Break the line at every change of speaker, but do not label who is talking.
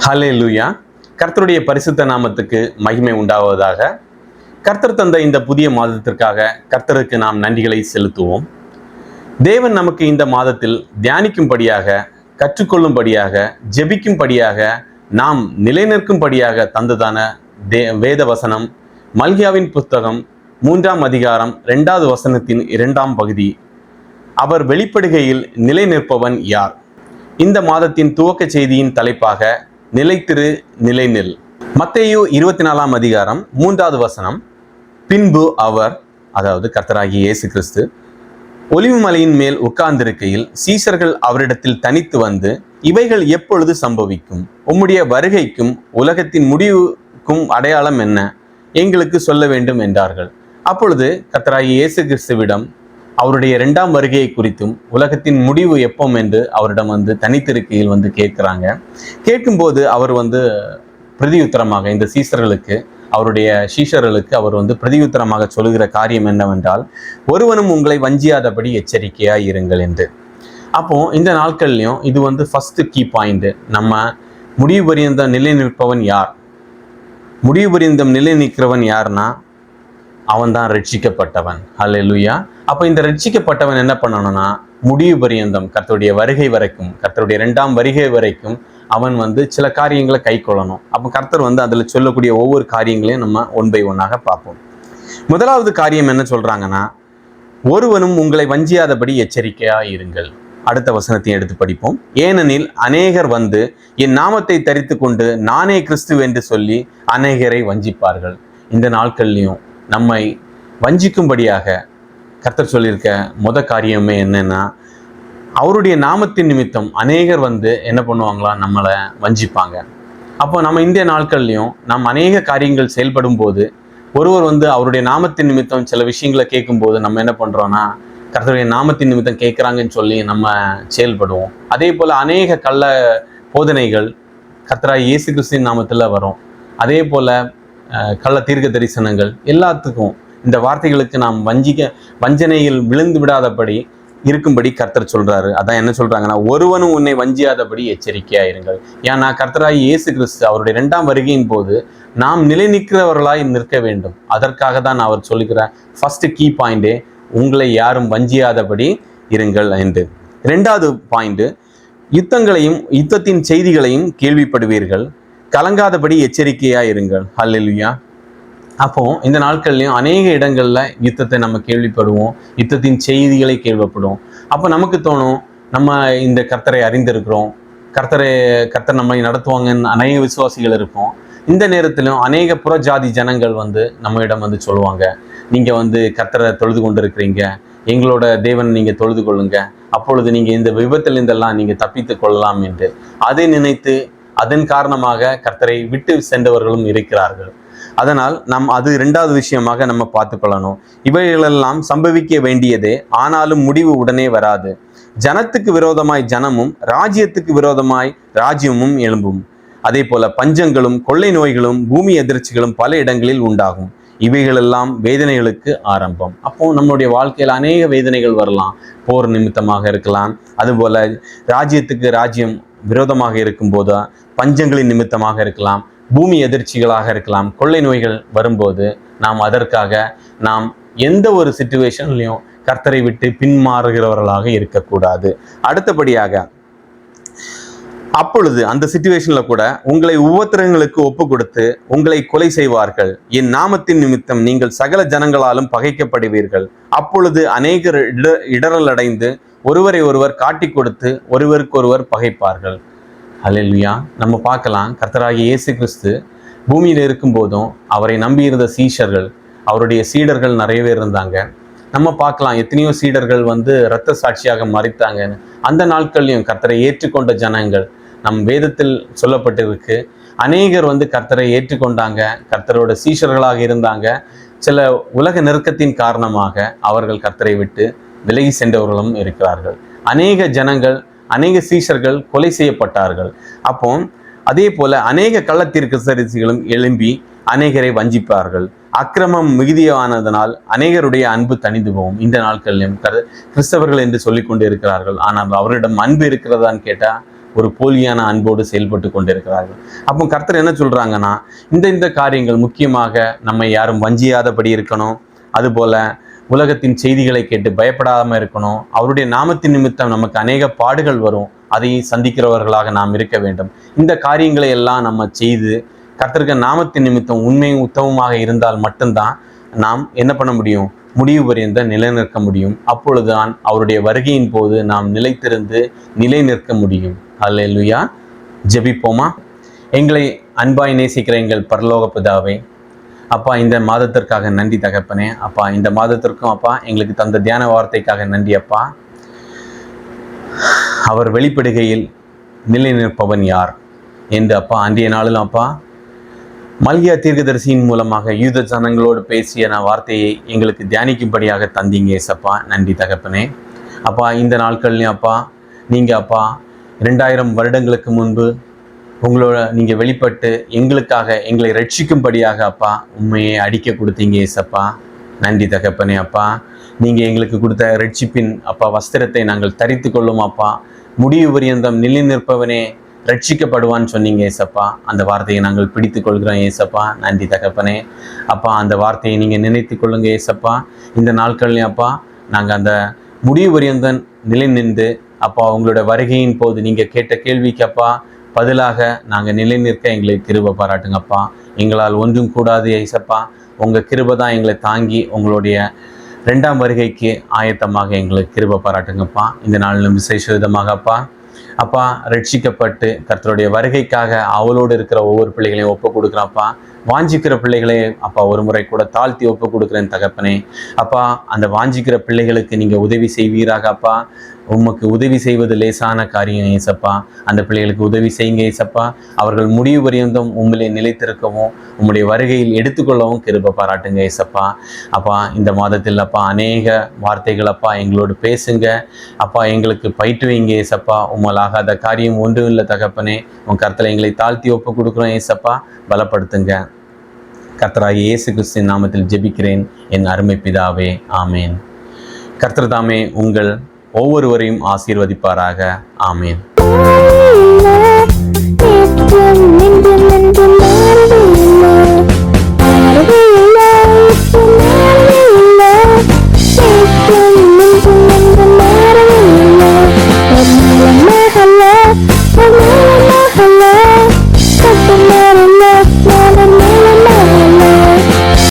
ஹல்லேலூயா. கர்த்தருடைய பரிசுத்த நாமத்துக்கு மகிமை உண்டாவதாக. கர்த்தர் தந்த இந்த புதிய மாதத்திற்காக கர்த்தருக்கு நாம் நன்றிகளை செலுத்துவோம். தேவன் நமக்கு இந்த மாதத்தில் தியானிக்கும்படியாக, கற்றுக்கொள்ளும்படியாக, ஜெபிக்கும்படியாக, நாம் நிலைநிற்கும்படியாக தந்ததான வேத வசனம் மல்கியாவின் புத்தகம் 3ஆம் அதிகாரம் 2வது வசனத்தின் 2ஆம் பகுதி. அவர் வெளிப்படுகையில் நிலை நிற்பவன் யார்? இந்த மாதத்தின் துவக்க செய்தியின் தலைப்பாக நிலைத்திரு, நிலைநில். மத்தேயு 24ஆம் அதிகாரம் 3வது வசனம். பின்பு அவர், அதாவது கர்த்தராகிய இயேசு கிறிஸ்து, ஒலிவு மலையின் மேல் உட்கார்ந்திருக்கையில் சீஷர்கள் அவரிடத்தில் தனித்து வந்து, இவைகள் எப்பொழுது சம்பவிக்கும்? உம்முடைய வருகைக்கும் உலகத்தின் முடிவுக்கும் அடையாளம் என்ன? எங்களுக்கு சொல்ல வேண்டும் என்றார்கள். அப்பொழுது கர்த்தராகிய இயேசு கிறிஸ்துவிடம் அவருடைய 2ஆம் வருகையை குறித்தும் உலகத்தின் முடிவு எப்போம் என்று அவரிடம் தனித்திருக்கையில் கேட்கிறாங்க. கேட்கும்போது அவர் பிரதியுத்தரமாக இந்த சீஷர்களுக்கு, அவருடைய சீஷர்களுக்கு அவர் பிரதியுத்தரமாக சொல்லுகிற காரியம் என்னவென்றால், ஒருவனும் உங்களை வஞ்சியாதபடி எச்சரிக்கையாய் இருங்கள் என்று. அப்போ இந்த நாட்கள்லையும் இது ஃபர்ஸ்ட் கீ பாயிண்ட். நம்ம முடிவு பரியந்தம் நிலை நிற்பவன் யார்? முடிவு பரியந்தம் நிலை நிற்கிறவன் யார்னா அவன் தான் ரட்சிக்கப்பட்டவன். ஹல்லேலூயா. அப்போ இந்த ரட்சிக்கப்பட்டவன் என்ன பண்ணணும்னா, முடிவு பரியந்தம் கர்த்தருடைய வருகை வரைக்கும், கர்த்தருடைய 2ஆம் வருகை வரைக்கும் அவன் சில காரியங்களை கை கொள்ளணும். அப்போ கர்த்தர் அதில் சொல்லக்கூடிய ஒவ்வொரு காரியங்களையும் நம்ம ஒன் பை ஒன்னாக பார்ப்போம். முதலாவது காரியம் என்ன சொல்றாங்கன்னா, ஒருவனும் உங்களை வஞ்சியாதபடி எச்சரிக்கையா இருங்கள். அடுத்த வசனத்தை எடுத்து படிப்போம். ஏனெனில் அநேகர் என் நாமத்தை தரித்து கொண்டு நானே கிறிஸ்து என்று சொல்லி அநேகரை வஞ்சிப்பார்கள். இந்த நாட்கள்லையும் நம்மை வஞ்சிக்கும்படியாக கர்த்தர் சொல்லியிருக்க காரியமே என்னன்னா, அவருடைய நாமத்தின் நிமித்தம் அநேகர் என்ன பண்ணுவாங்களா, நம்மளை வஞ்சிப்பாங்க. அப்போ நம்ம இந்திய நாட்கள்லையும் நம்ம அநேக காரியங்கள் செயல்படும் போது ஒருவர் அவருடைய நாமத்தின் நிமித்தம் சில விஷயங்களை கேட்கும்போது நம்ம என்ன பண்ணுறோன்னா, கர்த்தருடைய நாமத்தின் நிமித்தம் கேட்குறாங்கன்னு சொல்லி நம்ம செயல்படுவோம். அதே போல் அநேக கள்ள போதனைகள் கர்த்தராகிய இயேசு கிறிஸ்துவின் நாமத்தில் வரும். அதே போல் கள்ள தீர்க்க தரிசனங்கள், எல்லாத்துக்கும் இந்த வார்த்தைகளுக்கு நாம் வஞ்சனையில் விழுந்து விடாதபடி இருக்கும்படி கர்த்தர் சொல்றாரு. அதான் என்ன சொல்றாங்கன்னா, ஒருவனும் உன்னை வஞ்சியாதபடி எச்சரிக்கையா இருங்கள். ஏன்னா கர்த்தராகிய இயேசு கிறிஸ்து அவருடைய 2ஆம் வருகையின் போது நாம் நிலை நிற்கிறவர்களாய் நிற்க வேண்டும். அதற்காக தான் அவர் சொல்லுகிற ஃபர்ஸ்ட் கீ பாயிண்டே உங்களை யாரும் வஞ்சியாதபடி இருங்கள் என்று. 2வது பாயிண்ட், யுத்தத்தின் செய்திகளையும் கேள்விப்படுவீர்கள், கலங்காதபடி எச்சரிக்கையா இருங்கள். ஹல்லேலூயா. அப்போ இந்த நாட்கள்லையும் அநேக இடங்கள்ல யுத்தத்தை நம்ம கேள்விப்படுவோம், யுத்தத்தின் செய்திகளை கேள்விப்படுவோம். அப்போ நமக்கு தோணும், நம்ம இந்த கர்த்தரை அறிந்திருக்கிறோம், கர்த்தர் நம்மை நடத்துவாங்கன்னு அநேக விசுவாசிகள் இருப்போம். இந்த நேரத்திலும் அநேக புற ஜாதி ஜனங்கள் நம்மிடம் சொல்லுவாங்க, நீங்க கர்த்தரை தொழுது கொண்டு இருக்கிறீங்க, எங்களோட தேவன் நீங்க தொழுது கொள்ளுங்க, அப்பொழுது நீங்க இந்த விபத்திலிருந்தெல்லாம் நீங்க தப்பித்து கொள்ளலாம் என்று. அதை நினைத்து அதன் காரணமாக கர்த்தரை விட்டு சென்றவர்களும் இருக்கிறார்கள். அதனால் அது 2வது விஷயமாக நம்ம பார்த்து கொள்ளணும். இவைகளெல்லாம் சம்பவிக்க வேண்டியதே, ஆனாலும் முடிவு உடனே வராது. ஜனத்துக்கு விரோதமாய் ஜனமும் ராஜ்யத்துக்கு விரோதமாய் ராஜ்யமும் எழும்பும். அதே போல பஞ்சங்களும் கொள்ளை நோய்களும் பூமி எதிர்ச்சிகளும் பல இடங்களில் உண்டாகும். இவைகளெல்லாம் வேதனைகளுக்கு ஆரம்பம். அப்போ நம்மளுடைய வாழ்க்கையில் அநேக வேதனைகள் வரலாம். போர் நிமித்தமாக இருக்கலாம், அதுபோல ராஜ்யத்துக்கு ராஜ்யம் விரோதமாக இருக்கும்போது பஞ்சங்களின் நிமித்தமாக இருக்கலாம், பூமி எதிர்ச்சிகளாக இருக்கலாம், கொள்ளை நோய்கள் வரும்போது அதற்காக நாம் எந்த ஒரு சிச்சுவேஷன்லையும் கர்த்தரை விட்டு பின்மாறுகிறவர்களாக இருக்கக்கூடாது. அடுத்தபடியாக, அப்பொழுது அந்த சிச்சுவேஷன்ல கூட உங்களை உபத்திரங்களுக்கு ஒப்பு கொடுத்து உங்களை கொலை செய்வார்கள். என் நாமத்தின் நிமித்தம் நீங்கள் சகல ஜனங்களாலும் பகைக்கப்படுவீர்கள். அப்பொழுது அநேகர் இடரல் அடைந்து ஒருவரை ஒருவர் காட்டி கொடுத்து ஒருவருக்கொருவர் பகைப்பார்கள். ஹல்லேலூயா. நம்ம பார்க்கலாம், கர்த்தராகிய இயேசு கிறிஸ்து பூமியில் இருக்கும் போதும் அவரை நம்பியிருந்த சீஷர்கள், அவருடைய சீடர்கள் நிறைய பேர் இருந்தாங்க. நம்ம பார்க்கலாம், எத்தனையோ சீடர்கள் இரத்த சாட்சியாக மரித்தாங்கன்னு. அந்த நாட்கள்லையும் கர்த்தரை ஏற்றுக்கொண்ட ஜனங்கள் நம் வேதத்தில் சொல்லப்பட்டிருக்கு. அநேகர் கர்த்தரை ஏற்றுக்கொண்டாங்க, கர்த்தரோட சீஷர்களாக இருந்தாங்க. சில உலக நெருக்கத்தின் காரணமாக அவர்கள் கர்த்தரை விட்டு விலகி சென்றவர்களும் இருக்கிறார்கள். அநேக ஜனங்கள், அநேக சீஷர்கள் கொலை செய்யப்பட்டார்கள். அப்போ அதே போல அநேக கள்ள தீர்க்கதரிசிகளும் எழும்பி அநேகரை வஞ்சிப்பார்கள். அக்கிரமம் மிகுதியானதனால் அநேகருடைய அன்பு தணிந்து போகும். இந்த நாட்களிலும் கிறிஸ்தவர்கள் என்று சொல்லிக் கொண்டு இருக்கிறார்கள், ஆனால் அவரிடம் அன்பு இருக்கிறதான்னு கேட்டால் ஒரு போலியான அன்போடு செயல்பட்டு கொண்டிருக்கிறார்கள். அப்போ கர்த்தர் என்ன சொல்றாங்கன்னா, இந்த காரியங்கள் முக்கியமாக நம்மை யாரும் வஞ்சியாதபடி இருக்கணும். அதுபோல உலகத்தின் செய்திகளை கேட்டு பயப்படாமல் இருக்கணும். அவருடைய நாமத்தின் நிமித்தம் நமக்கு அநேக பாடுகள் வரும், அதை சந்திக்கிறவர்களாக நாம் இருக்க வேண்டும். இந்த காரியங்களை எல்லாம் நம்ம செய்து கர்த்தருக்கு நாமத்தின் நிமித்தம் உண்மையும் உத்தமமாக இருந்தால் மட்டும்தான் நாம் என்ன பண்ண முடியும், முடிவு பரியந்த நிலைநிற்க முடியும். அப்பொழுதுதான் அவருடைய வருகையின் போது நாம் நிலைத்திருந்து நிலை நிற்க முடியும். அல்லேலூயா. ஜெபிப்போமா. எங்களை அன்பாய் நேசிக்கிற எங்கள் பரலோக பிதாவே, அப்பா, இந்த மாதத்திற்காக நன்றி தகப்பனே. அப்பா, இந்த மாதத்திற்கும் அப்பா எங்களுக்கு தந்த தியான வார்த்தைக்காக நன்றி அப்பா. அவர் வெளிப்படுகையில் நிலை நிற்பவன் யார் என்று அப்பா அன்றைய நாளிலும் அப்பா மல்கியா தீர்க்கதரிசியின் மூலமாக யூத ஜனங்களோடு பேசிய வார்த்தையை எங்களுக்கு தியானிக்கும்படியாக தந்தீங்க ஏசப்பா. நன்றி தகப்பனே. அப்பா, இந்த நாட்கள்லையும் அப்பா நீங்கள் அப்பா 2000 வருடங்களுக்கு முன்பு உங்களோட நீங்கள் வெளிப்பட்டு எங்களுக்காக எங்களை ரட்சிக்கும்படியாக அப்பா உண்மையை அடிக்க கொடுத்தீங்க ஏசப்பா. நன்றி தகப்பனே. அப்பா, நீங்கள் எங்களுக்கு கொடுத்த ரட்சிப்பின் அப்பா வஸ்திரத்தை நாங்கள் தரித்து கொள்ளும் அப்பா. முடிவு பரியந்தம் நிலை நிற்பவனே ரட்சிக்கப்படுவான்னு சொன்னீங்க ஏசப்பா. அந்த வார்த்தையை நாங்கள் பிடித்து கொள்கிறோம் ஏசப்பா. நன்றி தகப்பனே. அப்பா, அந்த வார்த்தையை நீங்கள் நினைத்து கொள்ளுங்க ஏசப்பா. இந்த நாட்கள்லையும் அப்பா நாங்கள் அந்த முடிவு பரியந்தம் நிலை நின்று அப்பா உங்களோட வருகையின் போது நீங்கள் கேட்ட கேள்விக்கு அப்பா பதிலாக நாங்கள் நிலை நிற்க எங்களை கிருபை பாராட்டுங்கப்பா. எங்களால் ஒன்றும் கூடாது ஏசப்பா. உங்கள் கிருபை தான் எங்களை தாங்கி உங்களுடைய 2ஆம் வருகைக்கு ஆயத்தமாக எங்களுக்கு கிருபை பாராட்டுங்கப்பா. இந்த நாளிலும் விசேஷ விதமாக அப்பா ரட்சிக்கப்பட்டு கர்த்தருடைய வருகைக்காக அவளோடு இருக்கிற ஒவ்வொரு பிள்ளைகளையும் ஒப்பு கொடுக்குறாப்பா. வாஞ்சிக்கிற பிள்ளைகளே அப்பா ஒரு முறை கூட தாழ்த்தி ஒப்பு கொடுக்குறேன் தகப்பனே. அப்பா, அந்த வாஞ்சிக்கிற பிள்ளைகளுக்கு நீங்கள் உதவி செய்வீராக அப்பா. உமக்கு உதவி செய்வது லேசான காரியம் ஏசப்பா. அந்த பிள்ளைகளுக்கு உதவி செய்யுங்க ஏசப்பா. அவர்கள் முடிவு பரியந்தம் உண்மையிலே நிலைத்திருக்கவும் உம்முடைய வருகையில் எடுத்துக்கொள்ளவும் கிருபை பாராட்டுங்க ஏசப்பா. அப்பா, இந்த மாதத்தில் அப்பா அநேக வார்த்தைகள் அப்பா எங்களோடு பேசுங்க அப்பா. எங்களுக்கு பயிற்றுவீங்க ஏசப்பா. உம்மலாகாத காரியம் ஒன்றும் இல்லை தகப்பனே. உன் கர்த்தரை எங்களை தாழ்த்தி ஒப்பு கொடுக்குறோம் ஏசப்பா. பலப்படுத்துங்க. கர்த்தராகிய இயேசு கிறிஸ்துவின் நாமத்தில் ஜெபிக்கிறேன் என் அருமை பிதாவே. ஆமேன். கர்த்தர் தாமே உங்கள் ஒவ்வொருவரையும் ஆசீர்வதிப்பாராக. ஆமேன்.